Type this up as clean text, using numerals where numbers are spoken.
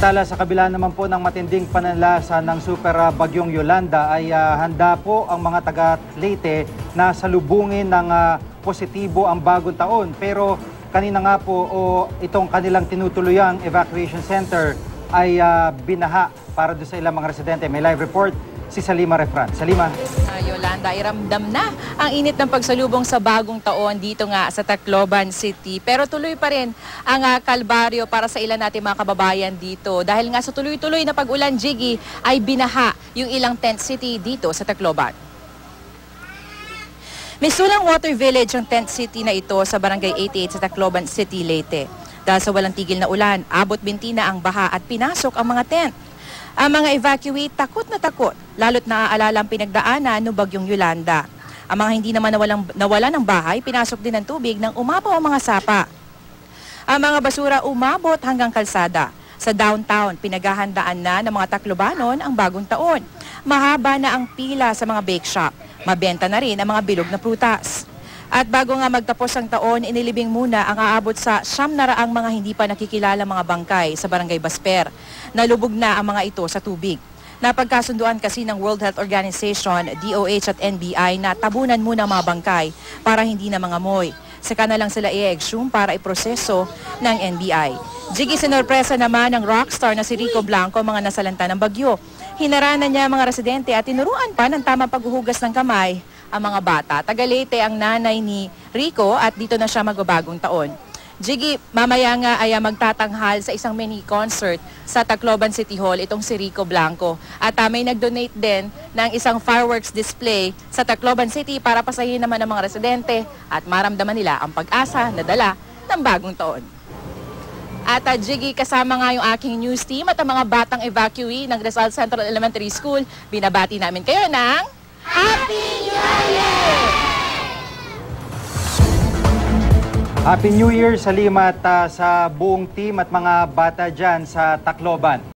Samantala, sa kabila naman po ng matinding pananalasa ng super bagyong Yolanda ay handa po ang mga taga Leyte na salubungin ng positibo ang bagong taon. Pero kanina nga po itong kanilang tinutuluyang evacuation center ay binaha para doon sa ilang mga residente. May live report si Salima Refran. Salima. Yolanda, iramdam na ang init ng pagsalubong sa bagong taon dito nga sa Tacloban City. Pero tuloy pa rin ang kalbaryo para sa ilan natin mga kababayan dito. Dahil nga sa tuloy-tuloy na pag-ulan, Jiggy, ay binaha yung ilang tent city dito sa Tacloban. May sulang water village ang tent city na ito sa Barangay 88 sa Tacloban City, Leyte. Dahil sa walang tigil na ulan, abot binti na ang baha at pinasok ang mga tent. Ang mga evacuee takot na takot, lalo't naaalala ang pinagdaanan ng bagyong Yolanda. Ang mga hindi naman nawala ng bahay, pinasok din ng tubig nang umapaw ang mga sapa. Ang mga basura umabot hanggang kalsada. Sa downtown, pinaghahandaan na ng mga Taclobanon ang bagong taon. Mahaba na ang pila sa mga bake shop. Mabenta na rin ang mga bilog na prutas. At bago nga magtapos ang taon, inilibing muna ang aabot sa 900 mga hindi pa nakikilala mga bangkay sa Barangay Basper. Nalubog na ang mga ito sa tubig. Napagkasunduan kasi ng World Health Organization, DOH at NBI na tabunan muna ang mga bangkay para hindi na mangamoy. Saka na lang sila i-exhume para iproseso ng NBI. Jiggy, sinorpresa naman ng rockstar na si Rico Blanco mga nasalanta ng bagyo. Hinaranan niya ang mga residente at tinuruan pa ng tamang paghuhugas ng kamay ang mga bata. Taga Leyte ang nanay ni Rico at dito na siya magbabagong taon. Jiggy, mamaya nga ay magtatanghal sa isang mini concert sa Tacloban City Hall itong si Rico Blanco. At may nag-donate din ng isang fireworks display sa Tacloban City para pasahin naman ng mga residente at maramdaman nila ang pag-asa na dala ng bagong taon. At Jiggy, kasama nga yung aking news team at ang mga batang evacuee ng Rizal Central Elementary School. Binabati namin kayo ng Happy New Year! Happy New Year, Salima, at sa buong team at mga bata dyan sa Tacloban.